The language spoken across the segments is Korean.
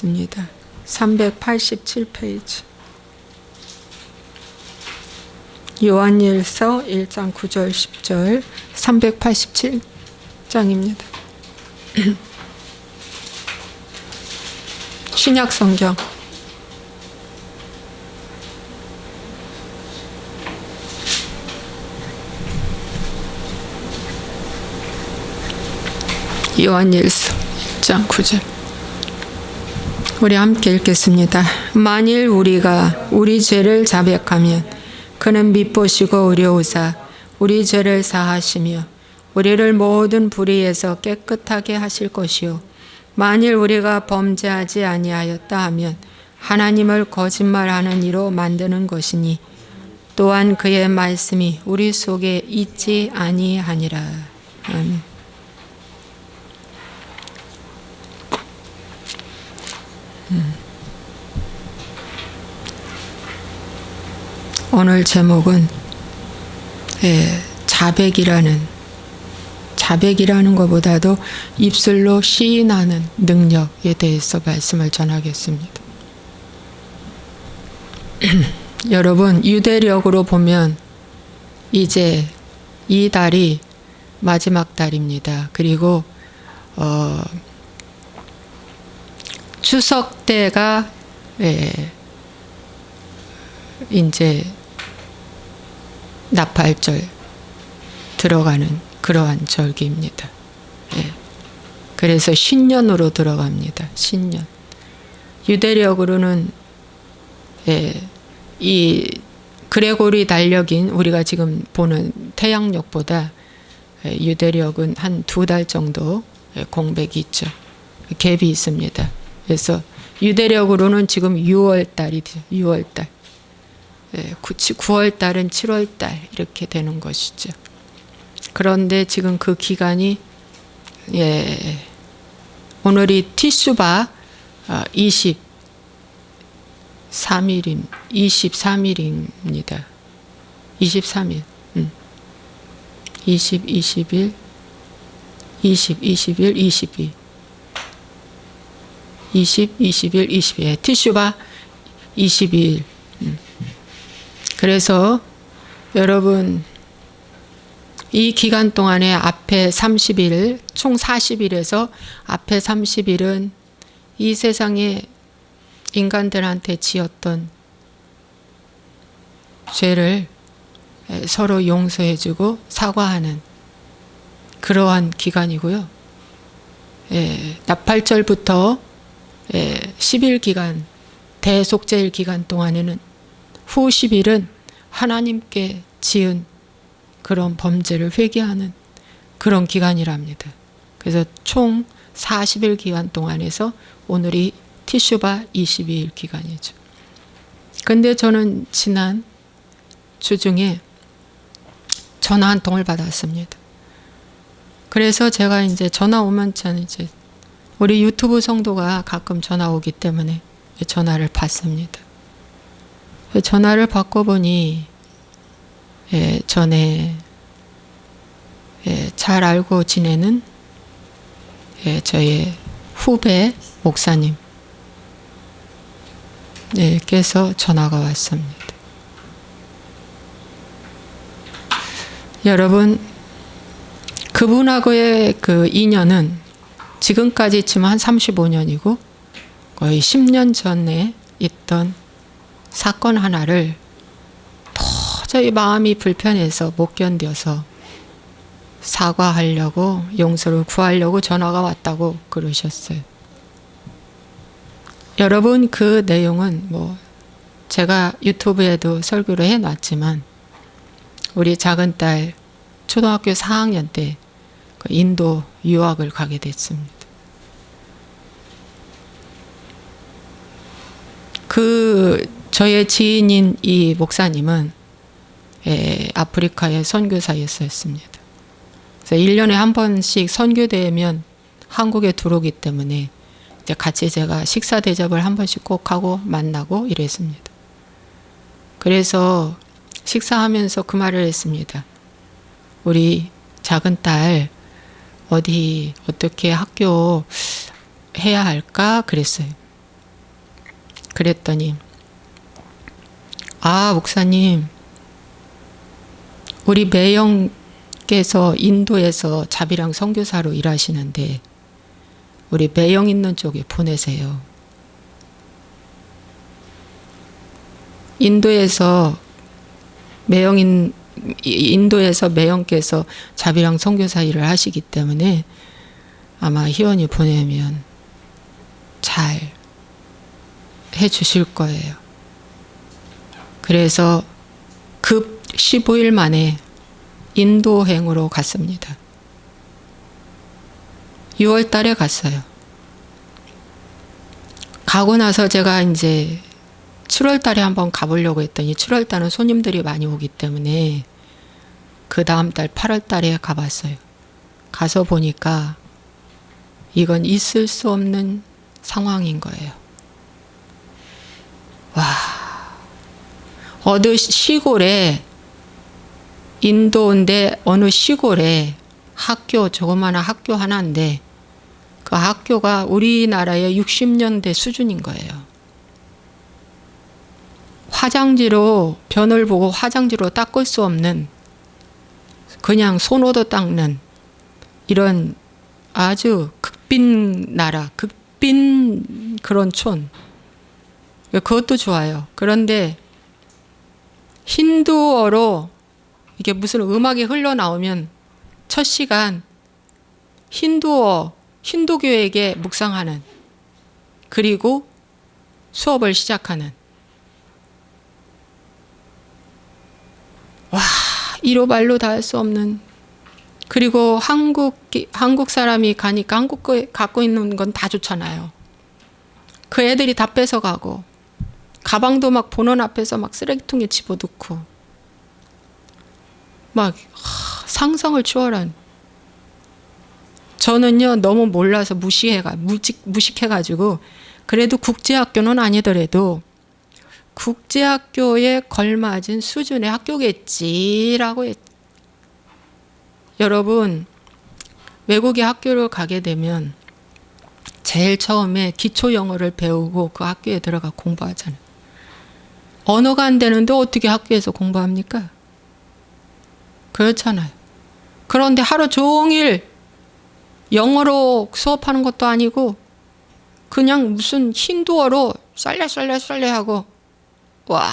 읽겠습니다. 387페이지. 요한일서 1장 9절 10절 387장입니다. 신약성경. 요한일서 1장 9절. 우리 함께 읽겠습니다. 만일 우리가 우리 죄를 자백하면 그는 미쁘시고 의로우사 우리 죄를 사하시며 우리를 모든 불의에서 깨끗하게 하실 것이요 만일 우리가 범죄하지 아니하였다 하면 하나님을 거짓말하는 이로 만드는 것이니 또한 그의 말씀이 우리 속에 있지 아니하니라. 아멘. 오늘 제목은 자백이라는 것보다도 입술로 시인하는 능력에 대해서 말씀을 전하겠습니다. 여러분, 유대력으로 보면 이제 이 달이 마지막 달입니다. 그리고 추석 때가 이제 나팔절 들어가는 그러한 절기입니다. 그래서 신년으로 들어갑니다. 신년. 유대력으로는 이 그레고리 달력인 우리가 지금 보는 태양력보다 유대력은 한 2달 정도 공백이 있죠. 갭이 있습니다. 그래서 유대력으로는 지금 6월달이죠. 6월달. 9월달은 7월달 이렇게 되는 것이죠. 그런데 지금 그 기간이 오늘이 티슈바 23일입니다. 23일. 20, 21, 20, 21, 22. 20, 21, 22. 티슈바 22일. 그래서 여러분 이 기간 동안에 앞에 30일, 총 40일에서 앞에 30일은 이 세상에 인간들한테 지었던 죄를 서로 용서해주고 사과하는 그러한 기간이고요. 나팔절부터 10일 기간, 대속죄일 기간 동안에는 후 10일은 하나님께 지은 그런 범죄를 회개하는 그런 기간이랍니다. 그래서 총 40일 기간 동안에서 오늘이 티슈바 22일 기간이죠. 근데 저는 지난 주 중에 전화 한 통을 받았습니다. 그래서 제가 이제 전화 오면 저는 이제 우리 유튜브 성도가 가끔 전화 오기 때문에 전화를 받습니다. 전화를 받고 보니 전에 잘 알고 지내는 저의 후배 목사님 께서 전화가 왔습니다. 여러분, 그분하고의 그 인연은 지금까지 치면 한 35년이고 거의 10년 전에 있던 사건 하나를 도저히 마음이 불편해서 못 견뎌서 사과하려고 용서를 구하려고 전화가 왔다고 그러셨어요. 여러분, 그 내용은 뭐 제가 유튜브에도 설교를 해놨지만 우리 작은 딸 초등학교 4학년 때 인도 유학을 가게 됐습니다. 저의 지인인 이 목사님은 아프리카의 선교사였습니다. 그래서 1년에 한 번씩 선교되면 한국에 들어오기 때문에 이제 같이 제가 식사 대접을 한 번씩 꼭 하고 만나고 이랬습니다. 그래서 식사하면서 그 말을 했습니다. 우리 작은 딸 어떻게 학교 해야 할까 그랬어요. 그랬더니 아, 목사님, 우리 매형께서 인도에서 자비랑 선교사로 일하시는데 우리 매형 있는 쪽에 보내세요. 인도에서 매형께서 자비랑 선교사 일을 하시기 때문에 아마 희원이 보내면 잘 해주실 거예요. 그래서 급 15일 만에 인도행으로 갔습니다. 6월 달에 갔어요. 가고 나서 제가 이제 7월 달에 한번 가보려고 했더니 7월 달은 손님들이 많이 오기 때문에 그 다음 달 8월 달에 가봤어요. 가서 보니까 이건 있을 수 없는 상황인 거예요. 와, 어느 시골에, 인도인데 어느 시골에 학교, 조그마한 학교 하나인데 그 학교가 우리나라의 60년대 수준인 거예요. 화장지로, 변을 보고 화장지로 닦을 수 없는, 그냥 손으로 닦는 이런 아주 극빈 나라, 극빈 그런 촌. 그것도 좋아요. 그런데 힌두어로 이게 무슨 음악이 흘러나오면 첫 시간 힌두어, 힌두교에게 묵상하는, 그리고 수업을 시작하는. 와, 이로 말로 다 할 수 없는. 그리고 한국 사람이 가니까 한국 거 갖고 있는 건 다 좋잖아요. 그 애들이 다 뺏어가고, 가방도 막 보는 앞에서 막 쓰레기통에 집어넣고, 막 상상을 초월한. 저는요 너무 몰라서 무식해가지고, 그래도 국제학교는 아니더라도 국제학교에 걸맞은 수준의 학교겠지라고 했죠. 여러분, 외국에 학교를 가게 되면 제일 처음에 기초 영어를 배우고 그 학교에 들어가 공부하잖아요. 언어가 안 되는데 어떻게 학교에서 공부합니까? 그렇잖아요. 그런데 하루 종일 영어로 수업하는 것도 아니고 그냥 무슨 힌두어로 쌀래쌀래쌀래 하고, 와,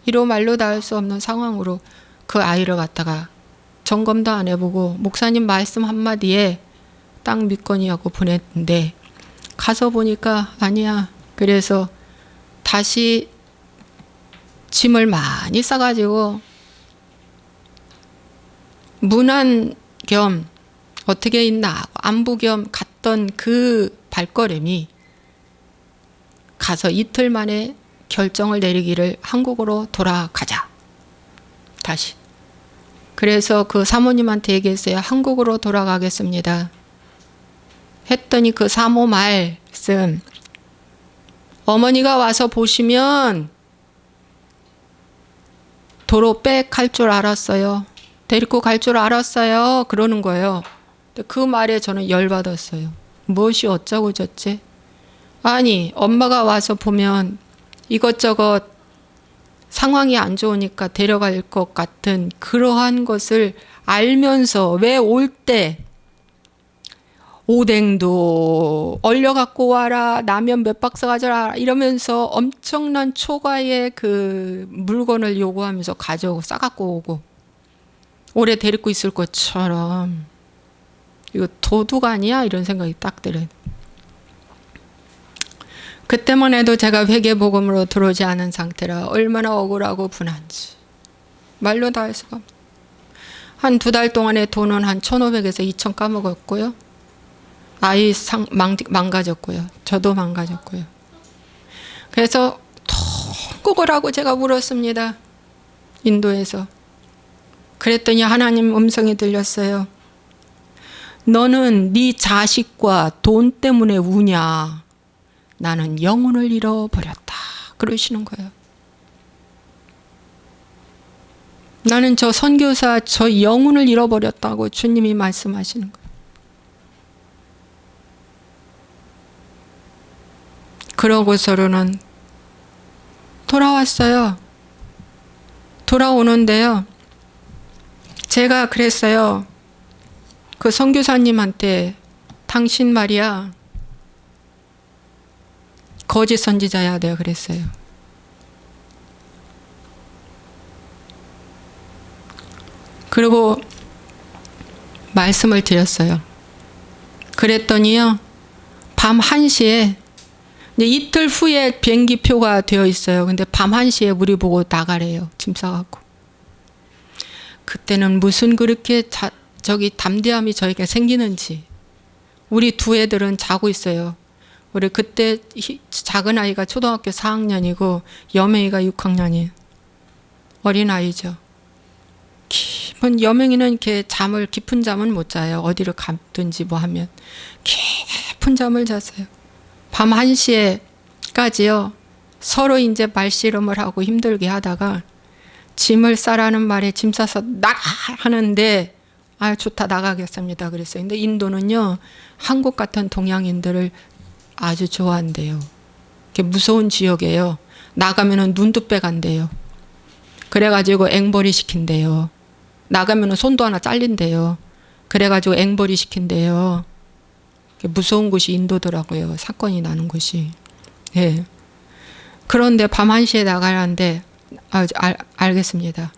이로 말로 다 할 수 없는 상황으로 그 아이를 갖다가 점검도 안 해보고 목사님 말씀 한마디에 딱 믿거니 하고 보냈는데, 가서 보니까 아니야. 그래서 다시 짐을 많이 싸가지고 문안 겸 어떻게 있나 안부 겸 갔던 그 발걸음이 가서 이틀 만에 결정을 내리기를 한국으로 돌아가자. 다시. 그래서 그 사모님한테 얘기했어요. 한국으로 돌아가겠습니다. 했더니 그 사모 말씀, 어머니가 와서 보시면 도로 빽 할 줄 알았어요. 데리고 갈 줄 알았어요. 그러는 거예요. 그 말에 저는 열받았어요. 무엇이 어쩌고 저쩌지? 아니, 엄마가 와서 보면 이것저것 상황이 안 좋으니까 데려갈 것 같은 그러한 것을 알면서 왜 올 때 오뎅도 얼려 갖고 와라, 라면 몇 박스 가져라 이러면서 엄청난 초과의 그 물건을 요구하면서 가져오고 싸갖고 오고, 오래 데리고 있을 것처럼 이거 도둑 아니야? 이런 생각이 딱 들어요. 그때만 해도 제가 회개복음으로 들어오지 않은 상태라 얼마나 억울하고 분한지 말로 다 할 수가 없어요. 한 2달 동안에 돈은 한 1,500에서 2,000 까먹었고요. 아이 망가졌고요. 저도 망가졌고요. 그래서 통곡을 하고 제가 울었습니다. 인도에서. 그랬더니 하나님 음성이 들렸어요. 너는 네 자식과 돈 때문에 우냐? 나는 영혼을 잃어버렸다. 그러시는 거예요. 나는 저 선교사 저 영혼을 잃어버렸다고 주님이 말씀하시는 거예요. 그러고서는 돌아왔어요. 돌아오는데요. 제가 그랬어요. 그 선교사님한테 당신 말이야 거짓 선지자야 내가 그랬어요. 그리고 말씀을 드렸어요. 그랬더니요. 밤 1시에 이제 이틀 후에 비행기표가 되어 있어요. 근데 밤 1시에 우리 보고 나가래요. 짐 싸갖고. 그때는 무슨 그렇게 저기 담대함이 저에게 생기는지. 우리 두 애들은 자고 있어요. 우리 그때 작은 아이가 초등학교 4학년이고 여명이가 6학년이에요. 어린아이죠. 깊은 여명이는 이렇게 깊은 잠은 못 자요. 어디를 갔든지 뭐 하면 깊은 잠을 잤어요. 밤 1시에까지요. 서로 이제 말씨름을 하고 힘들게 하다가 짐을 싸라는 말에 짐 싸서 나가 하는데 아 좋다 나가겠습니다 그랬어요. 근데 인도는요 한국 같은 동양인들을 아주 좋아한대요. 무서운 지역이에요. 나가면은 눈도 빼간대요. 그래가지고 앵벌이 시킨대요. 나가면은 손도 하나 잘린대요. 그래가지고 앵벌이 시킨대요. 무서운 곳이 인도더라고요. 사건이 나는 곳이. 예. 그런데 밤 1시에 나가라는데 알겠습니다.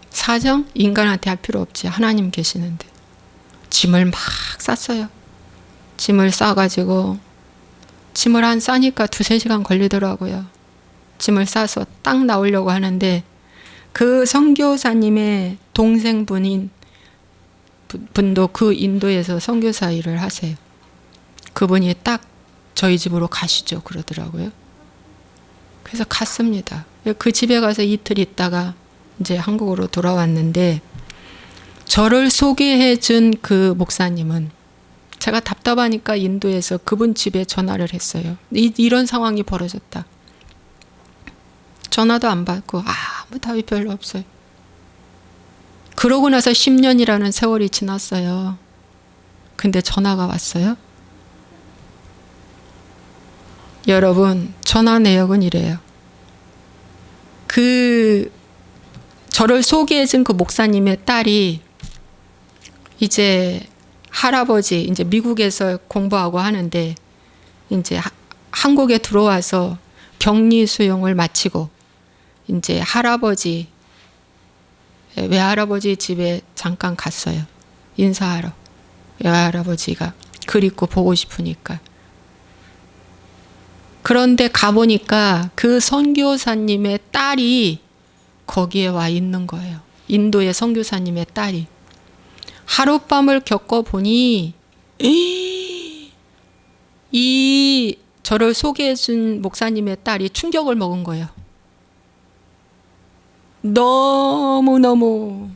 사정? 인간한테 할 필요 없지. 하나님 계시는데. 짐을 막 쌌어요. 짐을 싸가지고 짐을 한 싸니까 2-3시간 걸리더라고요. 짐을 싸서 딱 나오려고 하는데 그 선교사님의 동생분인 분도 그 인도에서 선교사 일을 하세요. 그분이 딱 저희 집으로 가시죠 그러더라고요. 그래서 갔습니다. 그 집에 가서 이틀 있다가 이제 한국으로 돌아왔는데 저를 소개해 준 그 목사님은 제가 답답하니까 인도에서 그분 집에 전화를 했어요. 이런 상황이 벌어졌다. 전화도 안 받고 아무 답이 별로 없어요. 그러고 나서 10년이라는 세월이 지났어요. 근데 전화가 왔어요. 여러분 전화 내역은 이래요. 저를 소개해준 그 목사님의 딸이 이제 할아버지 이제 미국에서 공부하고 하는데 이제 한국에 들어와서 격리 수용을 마치고 이제 외할아버지 집에 잠깐 갔어요. 인사하러. 외할아버지가 그립고 보고 싶으니까. 그런데 가보니까 그 선교사님의 딸이 거기에 와 있는 거예요. 인도의 선교사님의 딸이. 하룻밤을 겪어보니 이 저를 소개해준 목사님의 딸이 충격을 먹은 거예요. 너무너무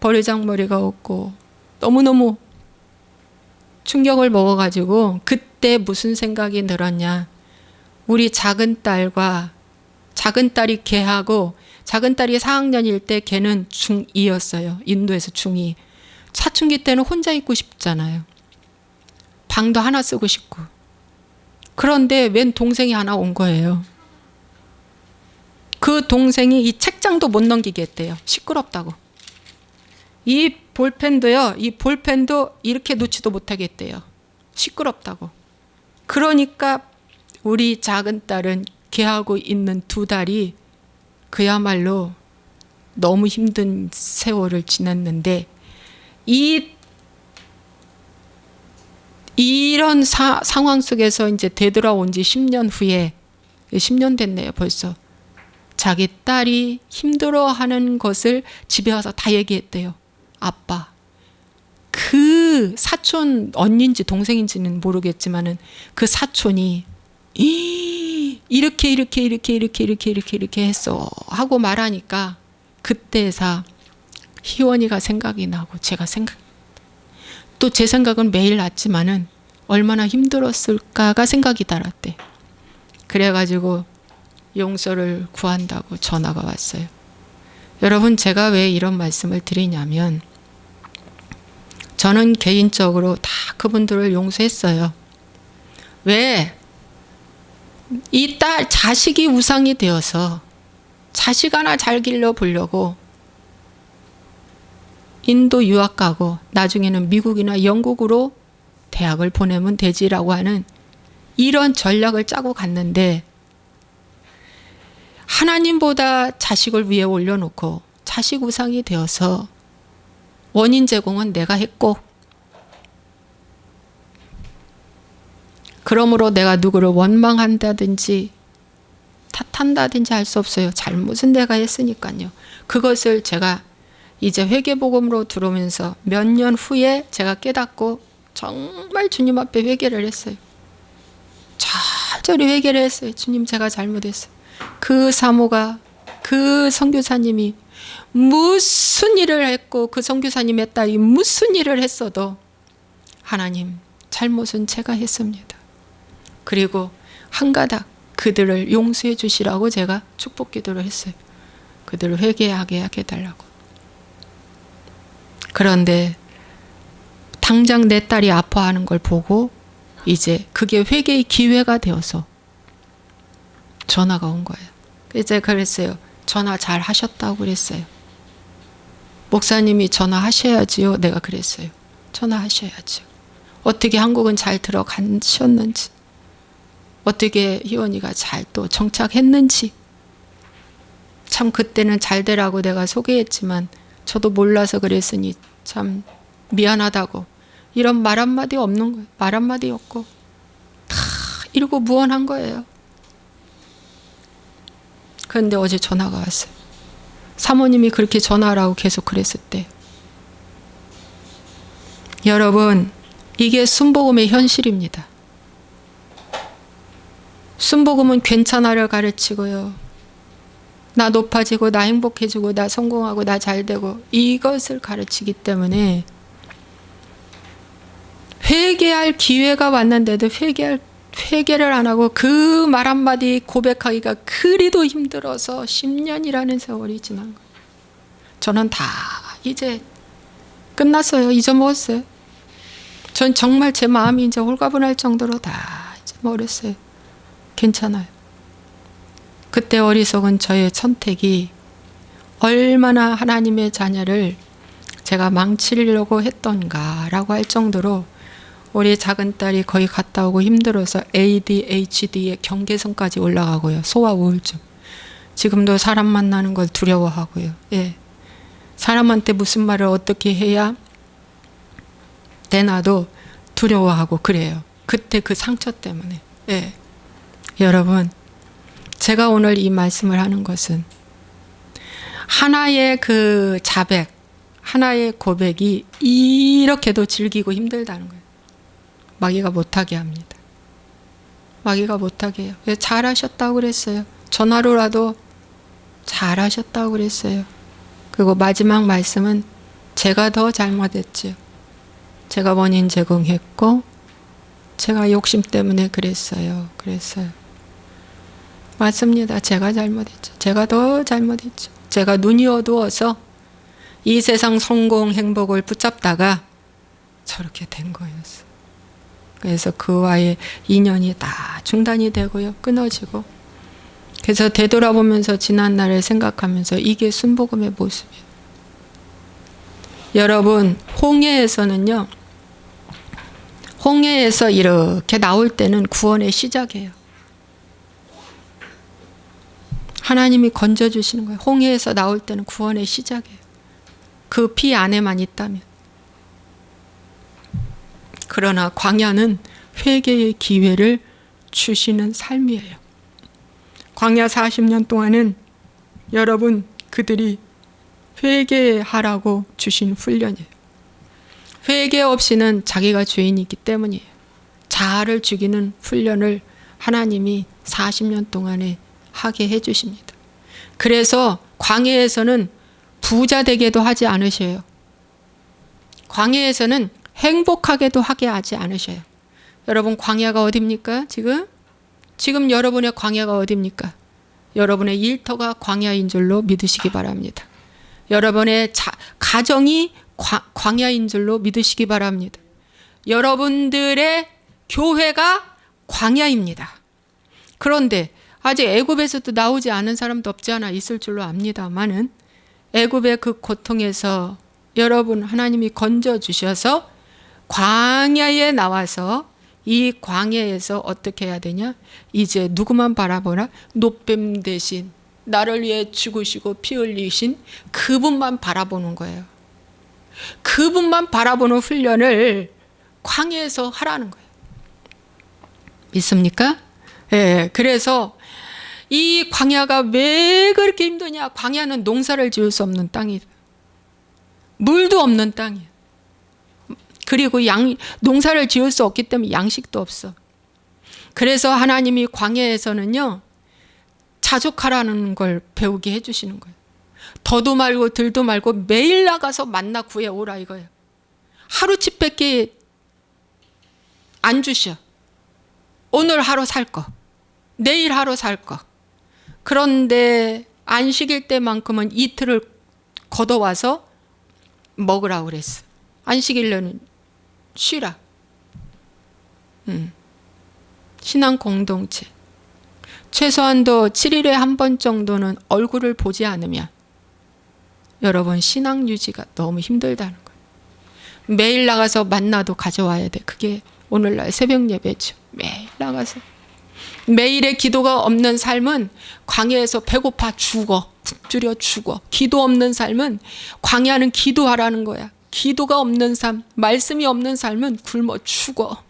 버르장머리가 없고 너무너무 충격을 먹어가지고 그때 무슨 생각이 들었냐. 우리 작은 딸이 걔하고 작은 딸이 4학년일 때 걔는 중2였어요. 인도에서 중2. 사춘기 때는 혼자 있고 싶잖아요. 방도 하나 쓰고 싶고. 그런데 웬 동생이 하나 온 거예요. 그 동생이 이 책장도 못 넘기게 했대요. 시끄럽다고. 이 볼펜도 이렇게 놓지도 못하게 했대요. 시끄럽다고. 그러니까 우리 작은 딸은 걔하고 있는 2달이 그야말로 너무 힘든 세월을 지났는데 이런 상황 속에서 이제 되돌아온 지 10년 후에 10년 됐네요 벌써. 자기 딸이 힘들어하는 것을 집에 와서 다 얘기했대요. 아빠. 그 사촌 언니인지 동생인지는 모르겠지만은 그 사촌이 이렇게 했어 하고 말하니까 그때사 희원이가 생각이 나고 또 제 생각은 매일 났지만은 얼마나 힘들었을까가 생각이 달았대. 그래가지고 용서를 구한다고 전화가 왔어요. 여러분 제가 왜 이런 말씀을 드리냐면 저는 개인적으로 다 그분들을 용서했어요. 왜? 이 딸, 자식이 우상이 되어서 자식 하나 잘 길러보려고 인도 유학 가고 나중에는 미국이나 영국으로 대학을 보내면 되지라고 하는 이런 전략을 짜고 갔는데, 하나님보다 자식을 위에 올려놓고 자식 우상이 되어서 원인 제공은 내가 했고, 그러므로 내가 누구를 원망한다든지 탓한다든지 할 수 없어요. 잘못은 내가 했으니까요. 그것을 제가 이제 회개복음으로 들어오면서 몇 년 후에 제가 깨닫고 정말 주님 앞에 회개를 했어요. 절절히 회개를 했어요. 주님, 제가 잘못했어요. 그 사모가, 그 선교사님이 무슨 일을 했고 그 선교사님의 딸이 무슨 일을 했어도 하나님, 잘못은 제가 했습니다. 그리고 한 가닥 그들을 용서해 주시라고 제가 축복 기도를 했어요. 그들을 회개하게 해달라고. 그런데 당장 내 딸이 아파하는 걸 보고 이제 그게 회개의 기회가 되어서 전화가 온 거예요. 이제 그랬어요. 전화 잘 하셨다고 그랬어요. 목사님이 전화하셔야지요. 내가 그랬어요. 전화하셔야죠. 어떻게 한국은 잘 들어가셨는지, 어떻게 희원이가 잘 또 정착했는지. 참 그때는 잘 되라고 내가 소개했지만 저도 몰라서 그랬으니 참 미안하다고. 이런 말 한마디 없는 거예요. 말 한마디 없고 다 이러고 무언한 거예요. 그런데 어제 전화가 왔어요. 사모님이 그렇게 전화하라고 계속 그랬을 때. 여러분, 이게 순복음의 현실입니다. 순복음은 괜찮아를 가르치고요. 나 높아지고 나 행복해지고 나 성공하고 나 잘되고 이것을 가르치기 때문에 회개할 기회가 왔는데도 회개를 안 하고 그 말 한마디 고백하기가 그리도 힘들어서 10년이라는 세월이 지난 거예요. 저는 다 이제 끝났어요. 잊어먹었어요. 전 정말 제 마음이 이제 홀가분할 정도로 다 잊어먹었어요. 괜찮아요. 그때 어리석은 저의 선택이 얼마나 하나님의 자녀를 제가 망치려고 했던가라고 할 정도로 우리 작은 딸이 거의 갔다 오고 힘들어서 ADHD의 경계선까지 올라가고요. 소아 우울증. 지금도 사람 만나는 걸 두려워하고요. 예. 사람한테 무슨 말을 어떻게 해야 되나도 두려워하고 그래요. 그때 그 상처 때문에. 예. 여러분, 제가 오늘 이 말씀을 하는 것은 하나의 그 자백, 하나의 고백이 이렇게도 즐기고 힘들다는 거예요. 마귀가 못하게 합니다. 마귀가 못하게 해요. 왜? 잘하셨다고 그랬어요. 전화로라도 잘하셨다고 그랬어요. 그리고 마지막 말씀은 제가 더 잘못했죠. 제가 원인 제공했고 제가 욕심 때문에 그랬어요. 맞습니다. 제가 잘못했죠. 제가 더 잘못했죠. 제가 눈이 어두워서 이 세상 성공, 행복을 붙잡다가 저렇게 된 거였어요. 그래서 그와의 인연이 다 중단이 되고요. 끊어지고. 그래서 되돌아보면서 지난 날을 생각하면서 이게 순복음의 모습이에요. 여러분, 홍해에서는요. 홍해에서 이렇게 나올 때는 구원의 시작이에요. 하나님이 건져주시는 거예요. 홍해에서 나올 때는 구원의 시작이에요. 그 피 안에만 있다면. 그러나 광야는 회개의 기회를 주시는 삶이에요. 광야 40년 동안은 여러분, 그들이 회개하라고 주신 훈련이에요. 회개 없이는 자기가 죄인이기 때문이에요. 자아를 죽이는 훈련을 하나님이 40년 동안에 하게 해주십니다. 그래서 광야에서는 부자 되게도 하지 않으셔요. 광야에서는 행복하게도 하게 하지 않으셔요. 여러분, 광야가 어딥니까? 지금 여러분의 광야가 어딥니까? 여러분의 일터가 광야인 줄로 믿으시기 바랍니다. 여러분의 가정이 광야인 줄로 믿으시기 바랍니다. 여러분들의 교회가 광야입니다. 그런데 아직 애굽에서도 나오지 않은 사람도 없지 않아 있을 줄로 압니다만은 애굽의 그 고통에서 여러분 하나님이 건져주셔서 광야에 나와서 이 광야에서 어떻게 해야 되냐? 이제 누구만 바라보나? 노뱀 대신 나를 위해 죽으시고 피 흘리신 그분만 바라보는 거예요. 그분만 바라보는 훈련을 광야에서 하라는 거예요. 믿습니까? 예, 그래서 이 광야가 왜 그렇게 힘드냐? 광야는 농사를 지을 수 없는 땅이다. 물도 없는 땅이야. 그리고 농사를 지을 수 없기 때문에 양식도 없어. 그래서 하나님이 광야에서는요, 자족하라는 걸 배우게 해주시는 거예요. 더도 말고 들도 말고 매일 나가서 만나 구해오라 이거예요. 하루치밖에 안 주셔. 오늘 하루 살 거, 내일 하루 살 거. 그런데 안식일 때만큼은 이틀을 걷어와서 먹으라고 그랬어. 안식일에는 쉬라. 신앙 공동체. 최소한도 7일에 한 번 정도는 얼굴을 보지 않으면 여러분 신앙 유지가 너무 힘들다는 거예요. 매일 나가서 만나도 가져와야 돼. 그게 오늘날 새벽 예배죠. 매일 나가서. 매일의 기도가 없는 삶은 광야에서 배고파 죽어. 굶주려 죽어. 기도 없는 삶은 광야는 기도하라는 거야. 기도가 없는 삶, 말씀이 없는 삶은 굶어 죽어.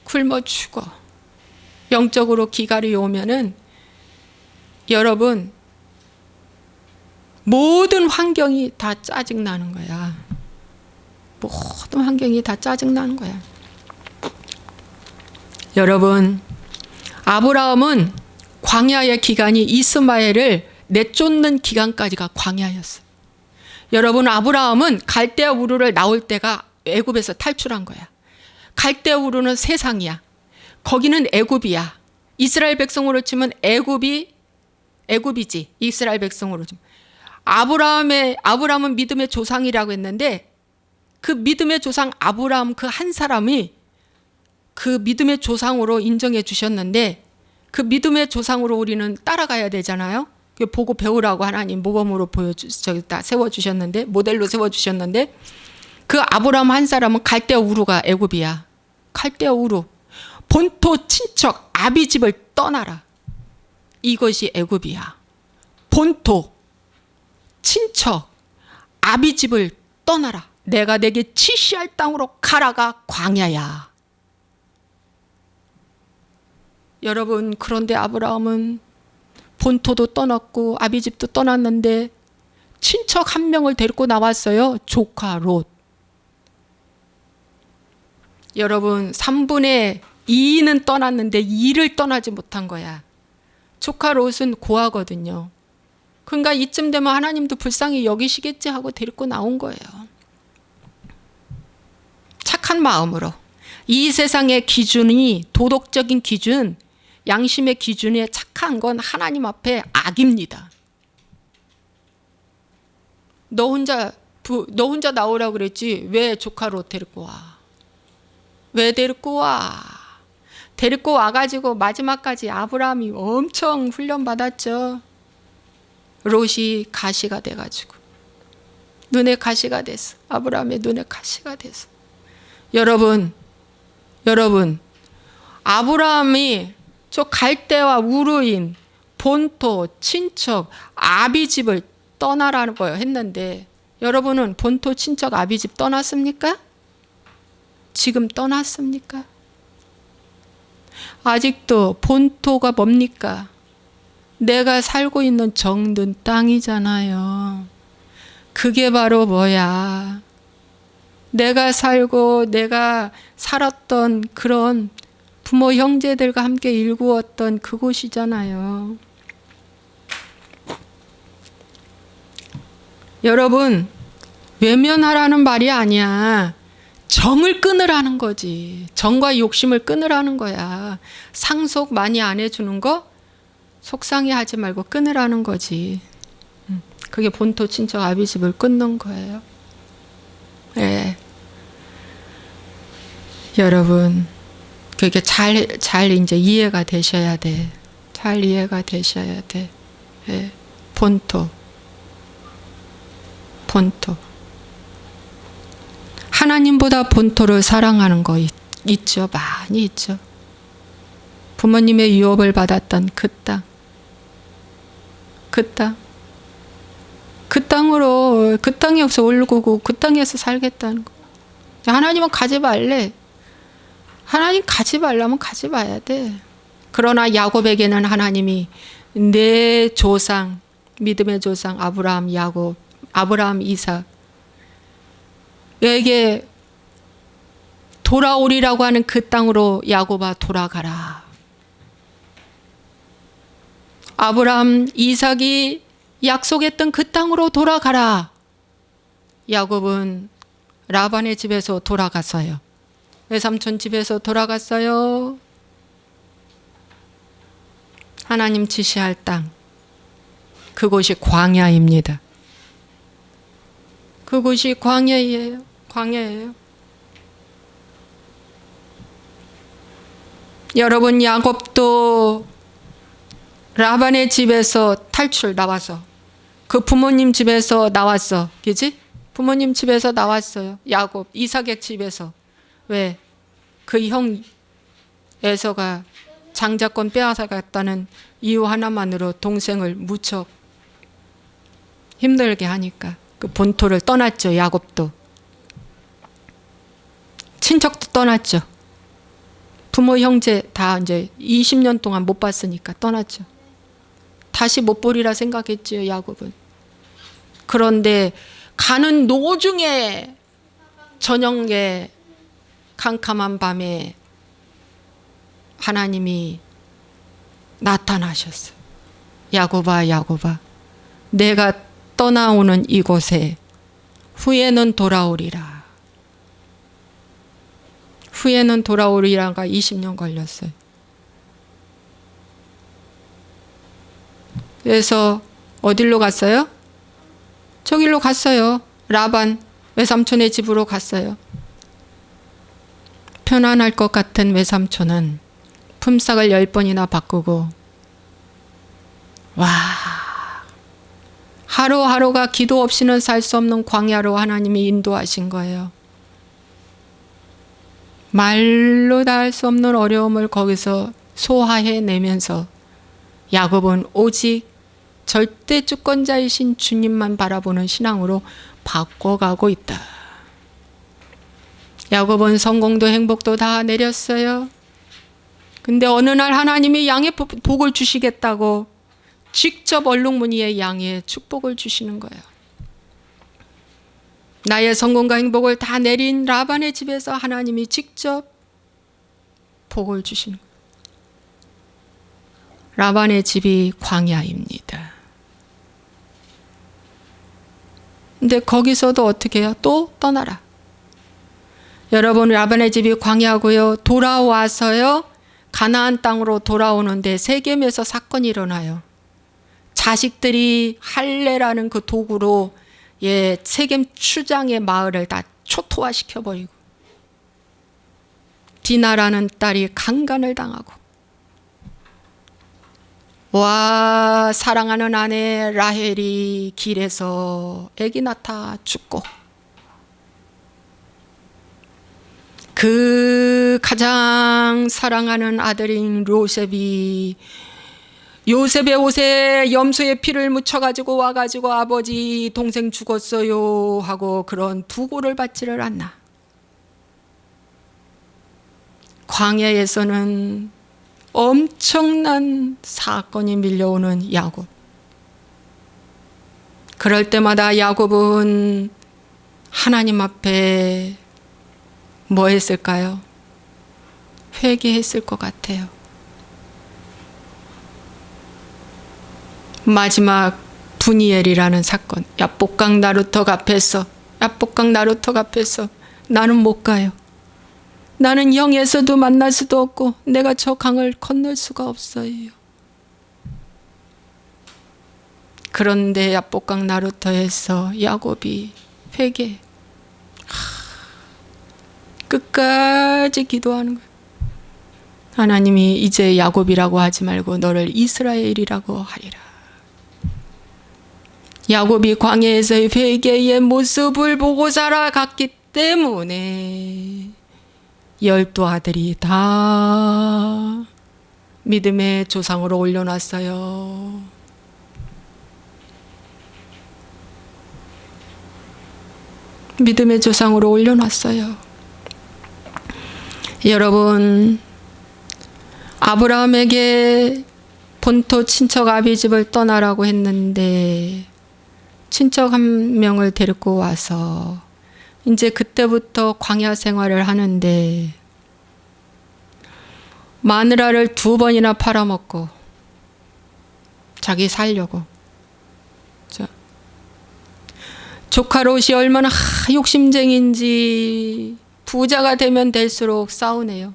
굶어 죽어. 영적으로 기갈이 오면은 여러분 모든 환경이 다 짜증나는 거야. 모든 환경이 다 짜증나는 거야. 여러분, 아브라함은 광야의 기간이 이스마엘을 내쫓는 기간까지가 광야였어. 여러분, 아브라함은 갈대아 우르를 나올 때가 애굽에서 탈출한 거야. 갈대아 우르는 세상이야. 거기는 애굽이야. 이스라엘 백성으로 치면 애굽이지. 이스라엘 백성으로 치면. 아브라함은 믿음의 조상이라고 했는데 그 믿음의 조상 아브라함 그 한 사람이 그 믿음의 조상으로 인정해 주셨는데 그 믿음의 조상으로 우리는 따라가야 되잖아요. 보고 배우라고 하나님 모범으로 세워주셨는데 모델로 세워주셨는데 그 아브라함 한 사람은 갈대아 우르가 애굽이야. 갈대아 우르. 본토 친척 아비집을 떠나라. 이것이 애굽이야. 본토 친척 아비집을 떠나라. 내가 내게 지시할 땅으로 가라가 광야야. 여러분, 그런데 아브라함은 본토도 떠났고 아비집도 떠났는데 친척 한 명을 데리고 나왔어요. 조카 롯. 여러분, 3분의 2는 떠났는데 2를 떠나지 못한 거야. 조카 롯은 고아거든요. 그러니까 이쯤 되면 하나님도 불쌍히 여기시겠지 하고 데리고 나온 거예요. 착한 마음으로. 이 세상의 기준이 도덕적인 기준, 양심의 기준에 착한 건 하나님 앞에 악입니다. 너 혼자 나오라고 그랬지 왜 조카 롯 데리고 와? 왜 데리고 와? 데리고 와가지고 마지막까지 아브라함이 엄청 훈련받았죠. 롯이 가시가 돼가지고 눈에 가시가 됐어. 아브라함의 눈에 가시가 됐어. 여러분 아브라함이 저 갈대와 우르인 본토 친척 아비집을 떠나라는 거예요 했는데 여러분은 본토 친척 아비집 떠났습니까? 지금 떠났습니까? 아직도 본토가 뭡니까? 내가 살고 있는 정든 땅이잖아요. 그게 바로 뭐야? 내가 살고 내가 살았던 그런 부모 형제들과 함께 일구었던 그곳이잖아요. 여러분, 외면하라는 말이 아니야. 정을 끊으라는 거지. 정과 욕심을 끊으라는 거야. 상속 많이 안 해주는 거 속상해하지 말고 끊으라는 거지. 그게 본토 친척 아비집을 끊는 거예요. 예. 여러분, 그게 잘 이제 이해가 되셔야 돼. 잘 이해가 되셔야 돼. 예. 본토. 하나님보다 본토를 사랑하는 거 있죠. 많이 있죠. 부모님의 유업을 받았던 그 땅. 그 땅으로, 그 땅에서 올구고 그 땅에서 살겠다는 거. 하나님은 가지 말래. 하나님 가지 말라면 가지 마야 돼. 그러나 야곱에게는 하나님이 내 조상, 믿음의 조상 아브라함, 야곱, 아브라함, 이삭 에게 돌아오리라고 하는 그 땅으로 야곱아 돌아가라. 아브라함, 이삭이 약속했던 그 땅으로 돌아가라. 야곱은 라반의 집에서 돌아갔어요. 외삼촌 집에서 돌아갔어요. 하나님 지시할 땅. 그곳이 광야입니다. 그곳이 광야예요. 광야예요. 여러분, 야곱도 라반의 집에서 탈출 나와서 그 부모님 집에서 나왔어. 그지? 부모님 집에서 나왔어요. 야곱, 이삭의 집에서. 왜? 그 형 에서가 장자권 빼앗아갔다는 이유 하나만으로 동생을 무척 힘들게 하니까 그 본토를 떠났죠. 야곱도. 친척도 떠났죠. 부모 형제 다 이제 20년 동안 못 봤으니까 떠났죠. 다시 못 보리라 생각했지요, 야곱은. 그런데 가는 노중에 저녁에 캄캄한 밤에 하나님이 나타나셨어요. 야곱아, 야곱아, 내가 떠나오는 이곳에 후에는 돌아오리라. 후에는 돌아오리라가 20년 걸렸어요. 그래서 어디로 갔어요? 저길로 갔어요. 라반 외삼촌의 집으로 갔어요. 편안할 것 같은 외삼촌은 품삯을 10번이나 바꾸고, 와, 하루하루가 기도 없이는 살 수 없는 광야로 하나님이 인도하신 거예요. 말로 다 할 수 없는 어려움을 거기서 소화해내면서 야곱은 오직 절대 주권자이신 주님만 바라보는 신앙으로 바꿔가고 있다. 야곱은 성공도 행복도 다 내렸어요. 근데 어느 날 하나님이 양의 복을 주시겠다고 직접 얼룩무늬의 양의 축복을 주시는 거예요. 나의 성공과 행복을 다 내린 라반의 집에서 하나님이 직접 복을 주시는 거예요. 라반의 집이 광야입니다. 근데 거기서도 어떻게 해요? 또 떠나라. 여러분, 라반의 집이 광야고요. 돌아와서요. 가나안 땅으로 돌아오는데 세겜에서 사건이 일어나요. 자식들이 할례라는 그 도구로 세겜 추장의 마을을 다 초토화시켜버리고, 디나라는 딸이 강간을 당하고, 와, 사랑하는 아내 라헬이 길에서 아기 낳다 죽고, 그 가장 사랑하는 아들인 요셉의 옷에 염소의 피를 묻혀가지고 와가지고 아버지 동생 죽었어요 하고 그런 부고를 받지를 않나. 광야에서는 엄청난 사건이 밀려오는 야곱. 그럴 때마다 야곱은 하나님 앞에 뭐 했을까요? 회개했을 것 같아요. 마지막 분이엘이라는 사건, 야복강 나루턱 앞에서 나는 못 가요. 나는 영에서도 만날 수도 없고 내가 저 강을 건널 수가 없어요. 그런데 야복강 나루터에서 야곱이 회개, 끝까지 기도하는 거예요. 하나님이 이제 야곱이라고 하지 말고 너를 이스라엘이라고 하리라. 야곱이 광야에서의 회개의 모습을 보고 살아갔기 때문에 12 아들이 다 믿음의 조상으로 올려놨어요. 믿음의 조상으로 올려놨어요. 여러분, 아브라함에게 본토 친척 아비집을 떠나라고 했는데 친척 한 명을 데리고 와서 이제 그때부터 광야 생활을 하는데 마누라를 2번이나 팔아먹고 자기 살려고. 조카 롯이 얼마나 욕심쟁인지 부자가 되면 될수록 싸우네요.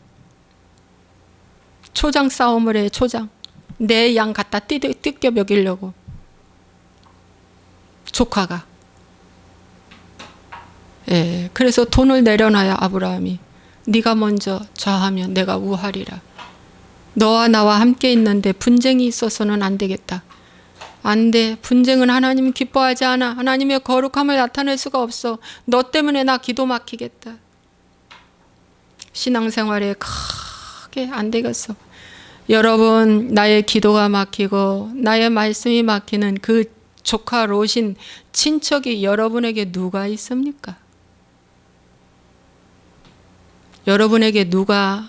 초장 싸움을 해. 초장. 내 양 갖다 뜯겨 먹이려고. 조카가. 예, 그래서 돈을 내려놔야 아브라함이 네가 먼저 좌하면 내가 우하리라. 너와 나와 함께 있는데 분쟁이 있어서는 안 되겠다. 안 돼. 분쟁은 하나님 기뻐하지 않아. 하나님의 거룩함을 나타낼 수가 없어. 너 때문에 나 기도 막히겠다. 신앙생활에 크게 안 되겠어. 여러분, 나의 기도가 막히고 나의 말씀이 막히는 그 조카 롯인 친척이 여러분에게 누가 있습니까? 여러분에게 누가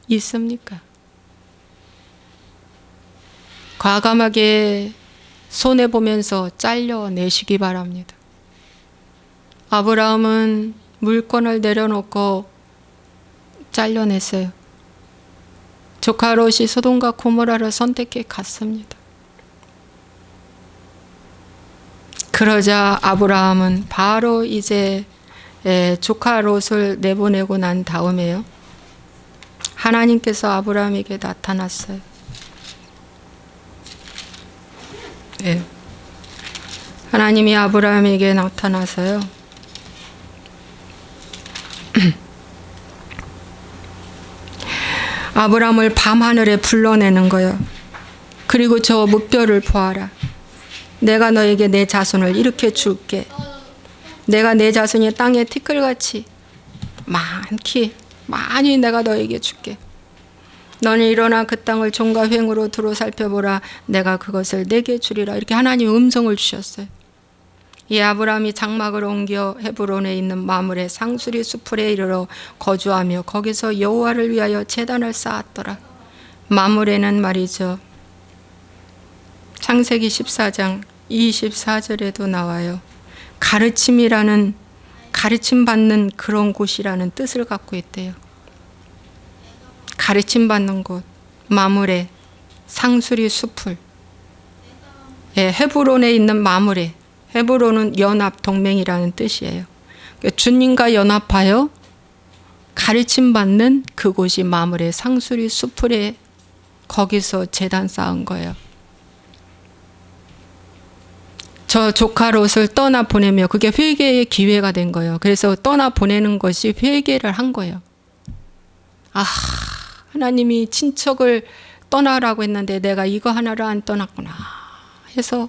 있습니까? 과감하게 손해보면서 잘려내시기 바랍니다. 아브라함은 물건을 내려놓고 잘려냈어요. 조카 롯이 소돔과 고모라를 선택해 갔습니다. 그러자 아브라함은 바로 이제 조카 롯을 내보내고 난 다음에요. 하나님께서 아브라함에게 나타났어요. 네. 하나님이 아브라함에게 나타나서요. 아브라함을 밤하늘에 불러내는 거예요. 그리고 저 뭇별을 보아라. 내가 너에게 내 자손을 일으켜 줄게. 내가 내 자손이 땅에 티끌같이 많이 내가 너에게 줄게. 너는 일어나 그 땅을 종과 횡으로 두루 살펴보라. 내가 그것을 내게 주리라. 이렇게 하나님 음성을 주셨어요. 이 아브라함이 장막을 옮겨 헤브론에 있는 마므레 상수리 수풀에 이르러 거주하며 거기서 여호와를 위하여 제단을 쌓았더라. 마므레는 말이죠. 창세기 14장 24절에도 나와요. 가르침이라는, 가르침 받는 그런 곳이라는 뜻을 갖고 있대요. 가르침 받는 곳, 마므레, 상수리 수풀. 예, 헤브론에 있는 마므레. 헤브론은 연합, 동맹이라는 뜻이에요. 주님과 연합하여 가르침 받는 그곳이 마므레 상수리 수풀에 거기서 제단 쌓은 거예요. 저 조카 롯을 떠나 보내며 그게 회개의 기회가 된 거예요. 그래서 떠나 보내는 것이 회개를 한 거예요. 아, 하나님이 친척을 떠나라고 했는데 내가 이거 하나를 안 떠났구나 해서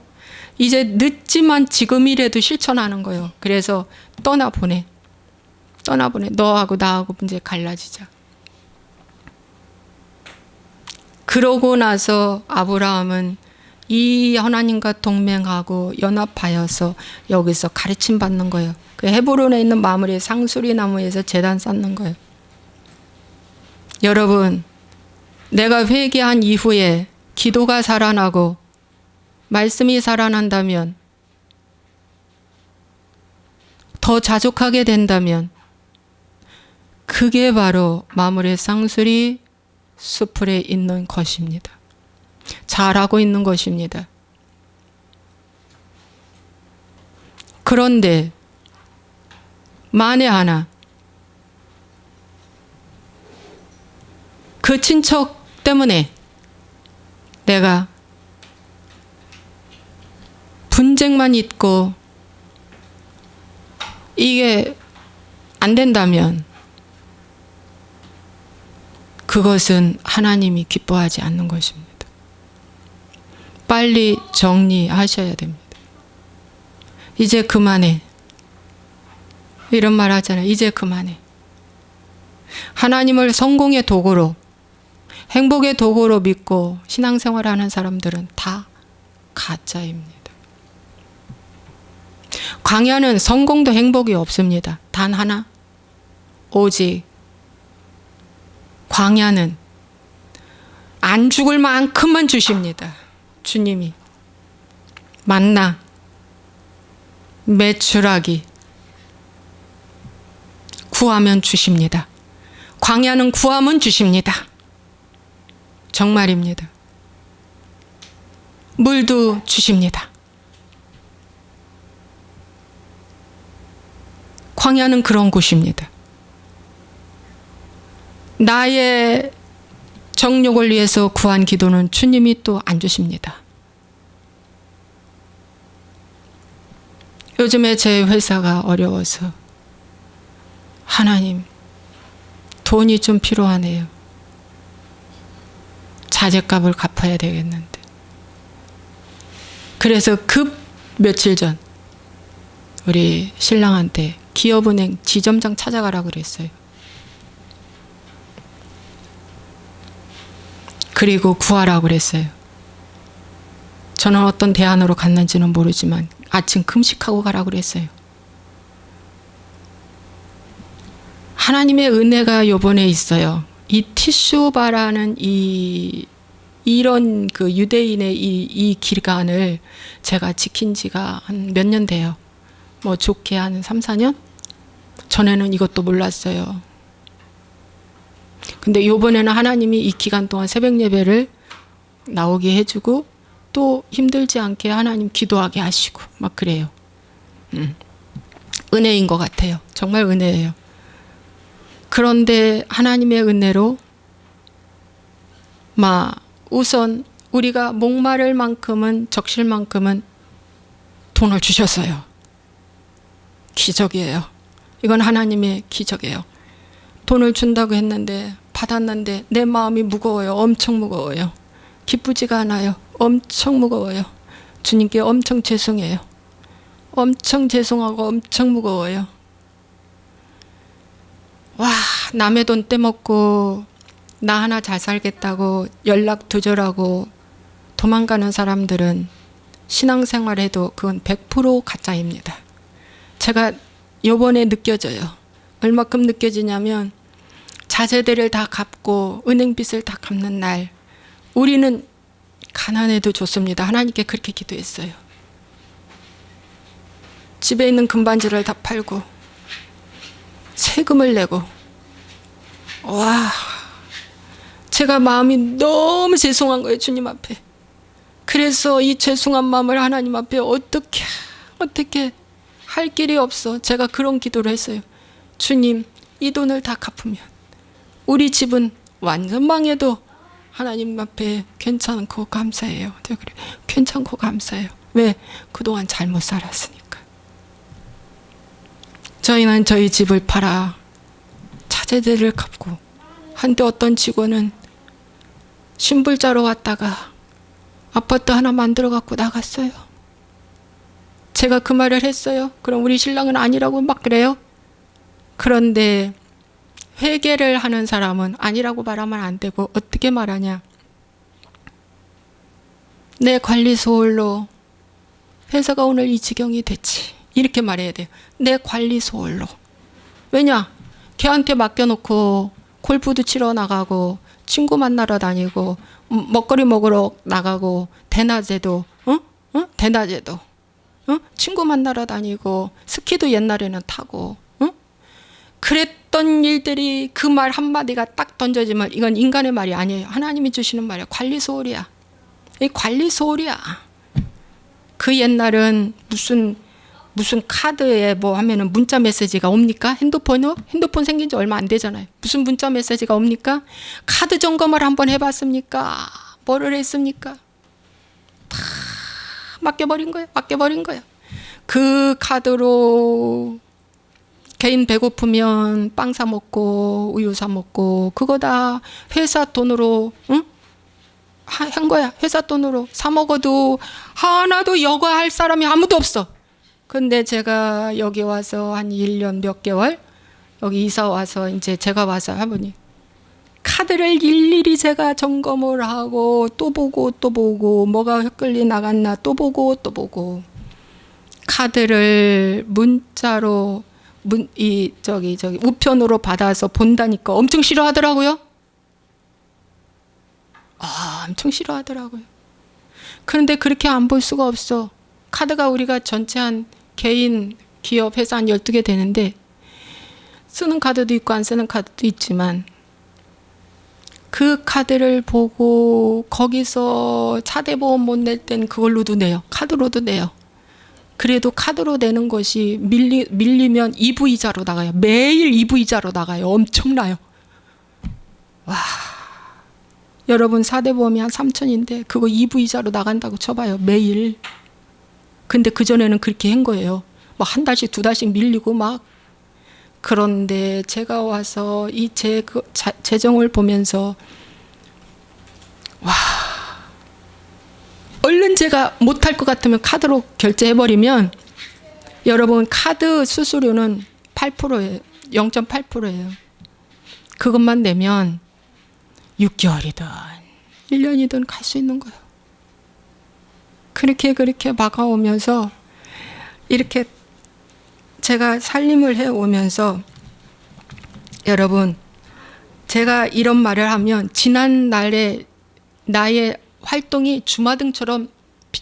이제 늦지만 지금이라도 실천하는 거예요. 그래서 떠나보내. 너하고 나하고 이제 갈라지자. 그러고 나서 아브라함은 이 하나님과 동맹하고 연합하여서 여기서 가르침 받는 거예요. 그 헤브론에 있는 마므레 상수리 나무에서 제단 쌓는 거예요. 여러분, 내가 회개한 이후에 기도가 살아나고 말씀이 살아난다면, 더 자족하게 된다면 그게 바로 마므레 상수리 수풀에 있는 것입니다. 잘하고 있는 것입니다. 그런데 만에 하나 그 친척 때문에 내가 분쟁만 있고 이게 안 된다면 그것은 하나님이 기뻐하지 않는 것입니다. 빨리 정리하셔야 됩니다. 이제 그만해. 이런 말 하잖아요. 이제 그만해. 하나님을 성공의 도구로, 행복의 도구로 믿고 신앙생활하는 사람들은 다 가짜입니다. 광야는 성공도 행복이 없습니다. 단 하나, 오직 광야는 안 죽을 만큼만 주십니다. 주님이 만나, 메추라기 구하면 주십니다. 광야는 구하면 주십니다. 정말입니다. 물도 주십니다. 광야는 그런 곳입니다. 나의 정욕을 위해서 구한 기도는 주님이 또 안 주십니다. 요즘에 제 회사가 어려워서 하나님, 돈이 좀 필요하네요. 자재값을 갚아야 되겠는데. 그래서 급 며칠 전 우리 신랑한테 기업은행 지점장 찾아가라 그랬어요. 그리고 구하라고 그랬어요. 저는 어떤 대안으로 갔는지는 모르지만 아침 금식하고 가라고 그랬어요. 하나님의 은혜가 요번에 있어요. 이 티슈바라는 이런 그 유대인의 이 기간을 제가 지킨 지가 한 몇 년 돼요. 뭐 좋게 한 3, 4년? 전에는 이것도 몰랐어요. 근데 요번에는 하나님이 이 기간 동안 새벽 예배를 나오게 해주고 또 힘들지 않게 하나님 기도하게 하시고 막 그래요. 은혜인 것 같아요. 정말 은혜예요. 그런데 하나님의 은혜로 우선 우리가 목마를 만큼은 적실 만큼은 돈을 주셨어요. 기적이에요. 이건 하나님의 기적이에요. 돈을 준다고 했는데 받았는데 내 마음이 무거워요. 엄청 무거워요. 기쁘지가 않아요. 엄청 무거워요. 주님께 엄청 죄송해요. 엄청 죄송하고 엄청 무거워요. 와, 남의 돈 떼먹고 나 하나 잘 살겠다고 연락 두절하고 도망가는 사람들은 신앙생활해도 그건 100% 가짜입니다. 제가 요번에 느껴져요. 얼마큼 느껴지냐면 자재들을 다 갚고 은행빚을 다 갚는 날 우리는 가난해도 좋습니다. 하나님께 그렇게 기도했어요. 집에 있는 금반지를 다 팔고 세금을 내고 와, 제가 마음이 너무 죄송한 거예요. 주님 앞에. 그래서 이 죄송한 마음을 하나님 앞에 어떻게 할 길이 없어. 제가 그런 기도를 했어요. 주님, 이 돈을 다 갚으면 우리 집은 완전 망해도 하나님 앞에 괜찮고 감사해요. 그래, 괜찮고 감사해요. 왜? 그동안 잘못 살았으니까. 저희는 저희 집을 팔아 자재들을 갚고 한때 어떤 직원은 신불자로 왔다가 아파트 하나 만들어 갖고 나갔어요. 제가 그 말을 했어요. 그럼 우리 신랑은 아니라고 막 그래요. 그런데 회개를 하는 사람은 아니라고 말하면 안 되고 어떻게 말하냐. 내 관리 소홀로 회사가 오늘 이 지경이 됐지. 이렇게 말해야 돼요. 내 관리 소홀로. 왜냐? 걔한테 맡겨놓고 골프도 치러 나가고 친구 만나러 다니고 먹거리 먹으러 나가고 대낮에도 대낮에도 친구 만나러 다니고 스키도 옛날에는 타고 그랬던 일들이 그 말 한마디가 딱 던져지면 이건 인간의 말이 아니에요. 하나님이 주시는 말이에요. 관리 소홀이야. 이 관리 소홀이야. 그 옛날은 무슨 카드에 뭐 하면은 문자 메시지가 옵니까? 핸드폰 생긴 지 얼마 안 되잖아요. 무슨 문자 메시지가 옵니까? 카드 점검을 한번 해봤습니까? 뭐를 했습니까? 다 맡겨버린 거야. 맡겨버린 거야. 그 카드로 개인 배고프면 빵 사 먹고 우유 사 먹고 그거 다 회사 돈으로 응? 한 거야. 회사 돈으로 사 먹어도 하나도 여과할 사람이 아무도 없어. 근데 제가 여기 와서 한 1년 몇 개월 여기 이사 와서 이제 제가 와서 하보니 카드를 일일이 제가 점검을 하고 또 보고 뭐가 헷갈리 나갔나 또 보고 카드를 문자로 우편으로 받아서 본다니까 엄청 싫어하더라고요. 엄청 싫어하더라고요. 그런데 그렇게 안 볼 수가 없어. 카드가 우리가 전체 한 개인 기업 회사 한 12개 되는데 쓰는 카드도 있고 안 쓰는 카드도 있지만 그 카드를 보고 거기서 차대보험 못 낼 땐 그걸로도 내요. 카드로도 내요. 그래도 카드로 내는 것이 밀리면 2부이자로 나가요. 매일 2부이자로 나가요. 엄청나요. 와, 여러분 사대보험이 한 3천인데 그거 2부이자로 나간다고 쳐봐요. 매일. 근데 그전에는 그렇게 한 거예요. 뭐 한 달씩 두 달씩 밀리고 막. 그런데 제가 와서 이 재정을 보면서 와, 얼른 제가 못할 것 같으면 카드로 결제해버리면 여러분 카드 수수료는 8%예요. 0.8%예요. 그것만 내면 6개월이든 1년이든 갈 수 있는 거예요. 그렇게 막아오면서 이렇게 제가 살림을 해오면서 여러분 제가 이런 말을 하면 지난 날에 나의 활동이 주마등처럼